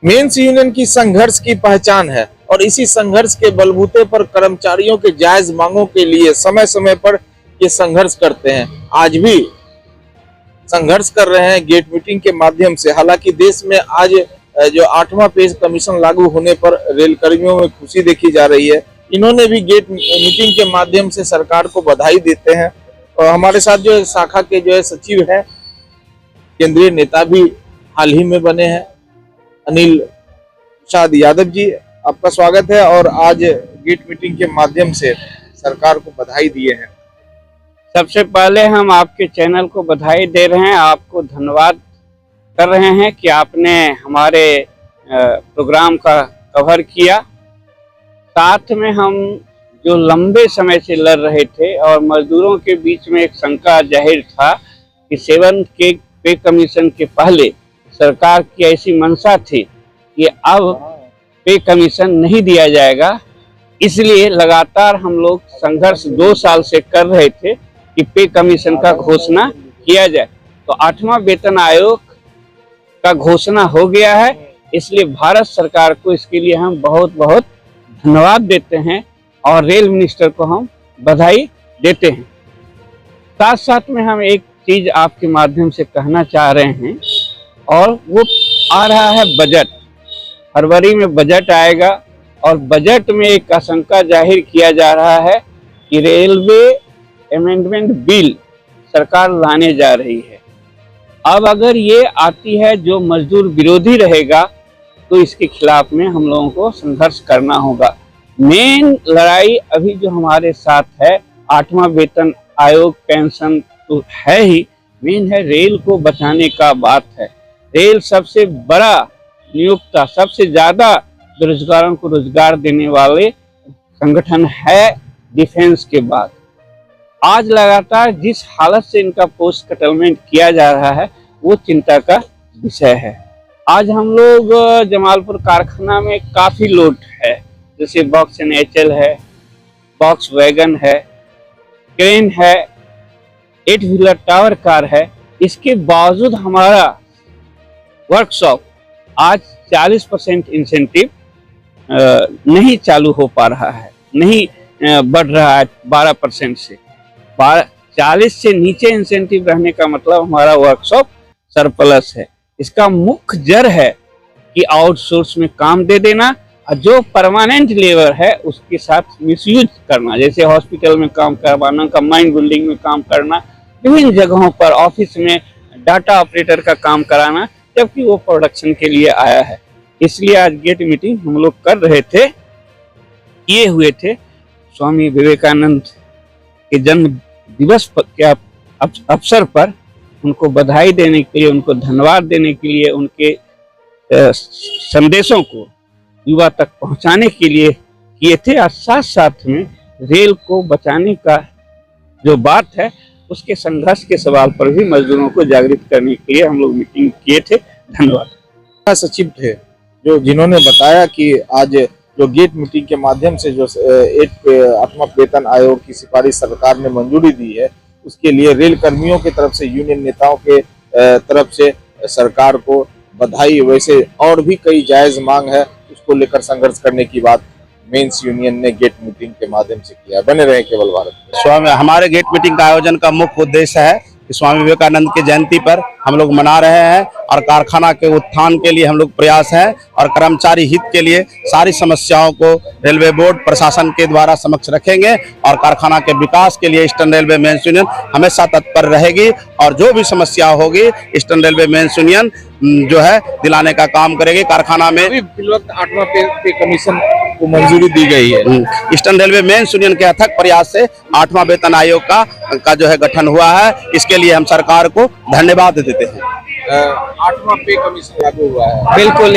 Mains union की संघर्ष की पहचान है और इसी संघर्ष के बलबूते पर कर्मचारियों के जायज मांगों के लिए समय समय पर ये संघर्ष करते हैं। आज भी संघर्ष कर रहे हैं गेट मीटिंग के माध्यम से। हालांकि देश में आज जो 8वां पे कमीशन लागू होने पर रेल कर्मियों में खुशी देखी जा रही है। इन्होंने भी गेट मीटिंग के माध्यम से सरकार को बधाई देते हैं। और हमारे साथ जो शाखा के जो है सचिव हैं, केंद्रीय नेता भी हाल ही में बने हैं, अनिल प्रसाद यादव जी, आपका स्वागत है। और आज गेट मीटिंग के माध्यम से सरकार को बधाई दिए हैं। सबसे पहले हम आपके चैनल को बधाई दे रहे हैं, आपको धन्यवाद कर रहे हैं कि आपने हमारे प्रोग्राम का कवर किया। साथ में हम जो लंबे समय से लड़ रहे थे और मजदूरों के बीच में एक शंका जाहिर था कि 7 के पे कमीशन के पहले सरकार की ऐसी मंशा थी कि अब पे कमीशन नहीं दिया जाएगा। इसलिए लगातार हम लोग संघर्ष 2 साल से कर रहे थे कि पे कमीशन का घोषणा किया जाए। तो 8वां वेतन आयोग का घोषणा हो गया है, इसलिए भारत सरकार को इसके लिए हम बहुत बहुत धन्यवाद देते हैं और रेल मिनिस्टर को हम बधाई देते हैं। साथ साथ में हम एक चीज आपके माध्यम से कहना चाह रहे हैं, और वो आ रहा है बजट। फरवरी में बजट आएगा और बजट में एक आशंका जाहिर किया जा रहा है कि रेलवे अमेंडमेंट बिल सरकार लाने जा रही है। अब अगर ये आती है जो मजदूर विरोधी रहेगा तो इसके खिलाफ में हम लोगों को संघर्ष करना होगा। मेन लड़ाई अभी जो हमारे साथ है 8वां वेतन आयोग, पेंशन तो है ही, मेन है रेल को बचाने का बात है। रेल सबसे बड़ा नियोक्ता, सबसे ज्यादा बेरोजगारों को रोजगार देने वाले संगठन है डिफेंस के बाद। आज लगातार जिस हालत से इनका पोस्ट कटलमेंट किया जा रहा है वो चिंता का विषय है। आज हम लोग जमालपुर कारखाना में काफी लोड है, जैसे बॉक्स एनएचएल है, बॉक्स वैगन है, क्रेन है, 8 व्हीलर टावर कार है। इसके बावजूद हमारा वर्कशॉप आज 40% इंसेंटिव नहीं चालू हो पा रहा है, नहीं बढ़ रहा है 12% से। 40 से नीचे इंसेंटिव रहने का मतलब हमारा वर्कशॉप सरप्लस है। इसका मुख्य जड़ है कि आउटसोर्स में काम दे देना और जो परमानेंट लेबर है उसके साथ मिसयूज करना, जैसे हॉस्पिटल में काम करवाना, कंबाइंड बिल्डिंग में काम करना, विभिन्न जगहों पर ऑफिस में डाटा ऑपरेटर का काम कराना, जबकि वो प्रोडक्शन के लिए आया है। इसलिए आज गेट मीटिंग हम लोग कर रहे थे, किए हुए थे। स्वामी विवेकानंद के जन्म दिवस के अवसर पर उनको बधाई देने के लिए, उनको धन्यवाद देने के लिए, उनके संदेशों को युवा तक पहुंचाने के लिए किए थे। और साथ साथ में रेल को बचाने का जो बात है उसके संघर्ष के सवाल पर भी मजदूरों को जागृत करने के लिए हम लोग मीटिंग किए थे। धन्यवाद। सचिव थे जिन्होंने बताया कि आज जो गेट मीटिंग के माध्यम से जो 8वां वेतन आयोग की सिफारिश सरकार ने मंजूरी दी है, उसके लिए रेल कर्मियों की तरफ से, यूनियन नेताओं के तरफ से सरकार को बधाई। वैसे और भी कई जायज मांग है, उसको लेकर संघर्ष करने की बात मेंस यूनियन ने गेट मीटिंग के माध्यम से किया। बने रहे केवल भारत। हमारे गेट मीटिंग का आयोजन का मुख्य उद्देश्य है कि स्वामी विवेकानंद की जयंती पर हम लोग मना रहे हैं और कारखाना के उत्थान के लिए हम लोग प्रयास है और कर्मचारी हित के लिए सारी समस्याओं को रेलवे बोर्ड प्रशासन के द्वारा समक्ष रखेंगे और कारखाना के विकास के लिए ईस्टर्न रेलवे मेंस यूनियन हमेशा तत्पर रहेगी। और जो भी समस्या होगी ईस्टर्न रेलवे मेंस यूनियन जो है दिलाने का काम करेगी। कारखाना में 8वां पे कमीशन को मंजूरी दी गई है। ईस्टर्न रेलवे मेंस यूनियन के अथक प्रयास से 8वां वेतन आयोग का जो है गठन हुआ है। इसके लिए हम सरकार को धन्यवाद देते हैं। 8वां पे कमीशन लागू हुआ है। बिल्कुल,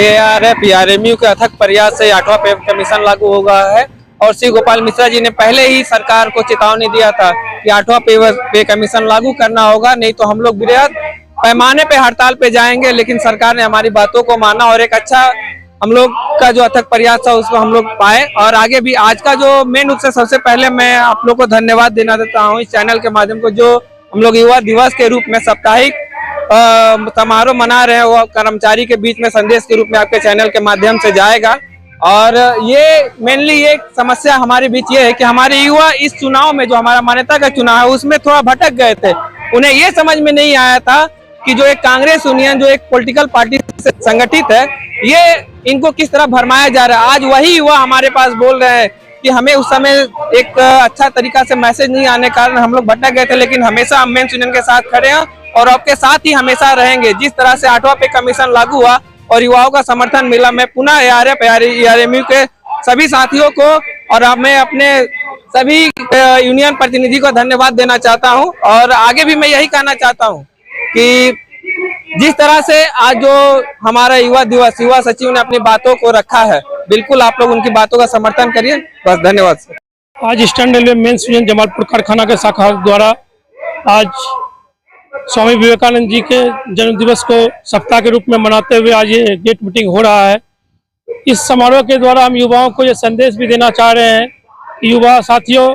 PRMU के अथक प्रयास से 8वां पे कमीशन लागू होगा है। और श्री गोपाल मिश्रा जी ने पहले ही सरकार को चेतावनी दिया था कि 8वां पे कमीशन लागू करना होगा, नहीं तो हम लोग बृहद पैमाने पे हड़ताल पे जाएंगे। लेकिन सरकार ने हमारी बातों को माना और एक अच्छा हम लोग का जो अथक प्रयास था उसको हम लोग पाए। और आगे भी आज का जो मेन रूप से सबसे पहले मैं आप लोग को धन्यवाद देना देता हूँ इस चैनल के माध्यम को, जो हम लोग युवा दिवस के रूप में साप्ताहिक समारोह मना रहे हैं वो कर्मचारी के बीच में संदेश के रूप में आपके चैनल के माध्यम से जाएगा। और ये मेनली एक समस्या हमारे बीच ये है कि हमारे युवा इस चुनाव में, जो हमारा मान्यता का चुनाव है, उसमें थोड़ा भटक गए थे। उन्हें ये समझ में नहीं आया था कि जो एक कांग्रेस यूनियन जो एक पॉलिटिकल पार्टी से संगठित है, ये इनको किस तरह भरमाया जा रहा है। आज वही युवा हमारे पास बोल रहे हैं कि हमें उस समय एक अच्छा तरीका से मैसेज नहीं आने के कारण हम लोग भटक गए थे, लेकिन हमेशा हम मेंस यूनियन के साथ खड़े हैं और आपके साथ ही हमेशा रहेंगे। जिस तरह से 8वां पे कमीशन लागू हुआ और युवाओं का समर्थन मिला, मैं पुनः ARMU के सभी साथियों को और मैं अपने सभी यूनियन प्रतिनिधि को धन्यवाद देना चाहता हूं। और आगे भी मैं यही कहना चाहता हूं कि जिस तरह से आज जो हमारा युवा दिवस, युवा सचिव ने अपनी बातों को रखा है, बिल्कुल आप लोग उनकी बातों का समर्थन करिए। बस धन्यवाद सर। आज eastern railway men's union Jamalpur कारखाना के शाखा द्वारा आज स्वामी विवेकानंद जी के जन्म दिवस को सप्ताह के रूप में मनाते हुए आज ये गेट मीटिंग हो रहा है। इस समारोह के द्वारा हम युवाओं को ये संदेश भी देना चाह रहे हैं कि युवा साथियों,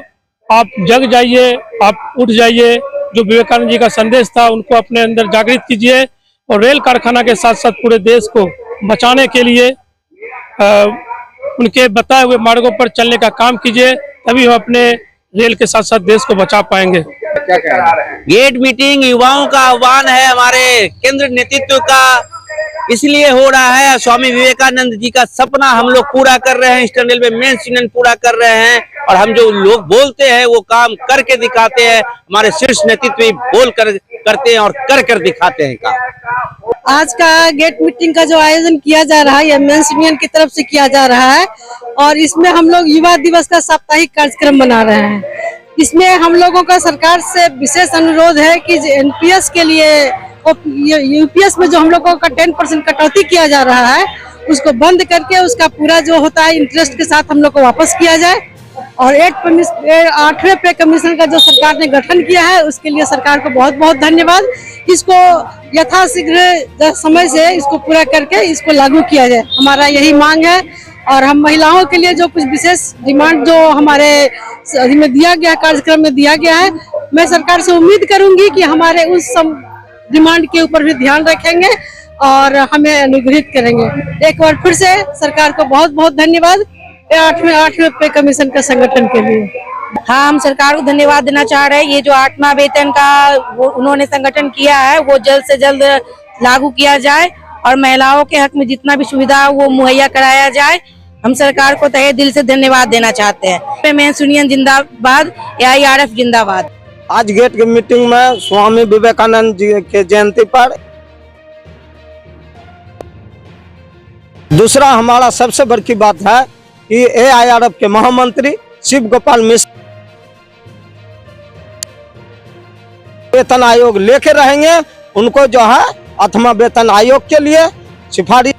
आप जग जाइए, आप उठ जाइए। जो विवेकानंद जी का संदेश था उनको अपने अंदर जागृत कीजिए और रेल कारखाना के साथ साथ पूरे देश को बचाने के लिए उनके बताए हुए मार्गों पर चलने का काम कीजिए, तभी हम अपने रेल के साथ साथ देश को बचा पाएंगे। क्या कह रहे हैं? गेट मीटिंग युवाओं का आह्वान है हमारे केंद्र नेतृत्व का, इसलिए हो रहा है। स्वामी विवेकानंद जी का सपना हम लोग पूरा कर रहे हैं, ईस्टर्न रेलवे मेंस यूनियन पूरा कर रहे हैं। और हम जो लोग बोलते हैं वो काम करके दिखाते हैं। हमारे शीर्ष नेतृत्व भी बोल कर करते हैं और कर दिखाते हैं काम। आज का गेट मीटिंग का जो आयोजन किया जा रहा है, यह मेंस यूनियन की तरफ से किया जा रहा है और इसमें हम लोग युवा दिवस का साप्ताहिक कार्यक्रम मना रहे हैं। इसमें हम लोगों का सरकार से विशेष अनुरोध है कि एनपीएस के लिए, यूपीएस में जो हम लोगों का 10% कटौती किया जा रहा है, उसको बंद करके उसका पूरा जो होता है इंटरेस्ट के साथ हम लोग को वापस किया जाए। और 8वें पे कमीशन का जो सरकार ने गठन किया है, उसके लिए सरकार को बहुत बहुत धन्यवाद। इसको यथाशीघ्र समय से इसको पूरा करके इसको लागू किया जाए, हमारा यही मांग है। और हम महिलाओं के लिए जो कुछ विशेष डिमांड जो हमारे में दिया गया, कार्यक्रम में दिया गया है, मैं सरकार से उम्मीद करूंगी कि हमारे उस डिमांड के ऊपर भी ध्यान रखेंगे और हमें अनुग्रहित करेंगे। एक बार फिर से सरकार को बहुत बहुत धन्यवाद 8वें पे कमीशन का संगठन के लिए। हाँ, हम सरकार को धन्यवाद देना चाह रहे हैं। ये जो 8वां वेतन का उन्होंने संगठन किया है, वो जल्द से जल्द लागू किया जाए और महिलाओं के हक में जितना भी सुविधा वो मुहैया कराया जाए। हम सरकार को तहे दिल से धन्यवाद देना चाहते हैं। मेंस यूनियन जिंदाबाद, AIRF जिंदाबाद। आज गेट की मीटिंग में स्वामी विवेकानंद जी के जयंती पर दूसरा हमारा सबसे बड़ी बात है कि AIRF के महामंत्री शिव गोपाल मिश्र वेतन आयोग लेके रहेंगे। उनको जो है 8वां वेतन आयोग के लिए सिफारिश,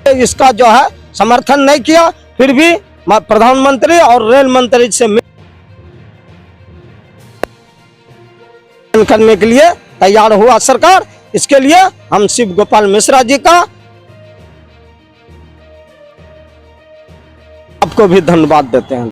इसका जो है समर्थन नहीं किया, फिर भी प्रधानमंत्री और रेल मंत्री से करने के लिए तैयार हुआ सरकार। इसके लिए हम शिव गोपाल मिश्रा जी का आपको भी धन्यवाद देते हैं।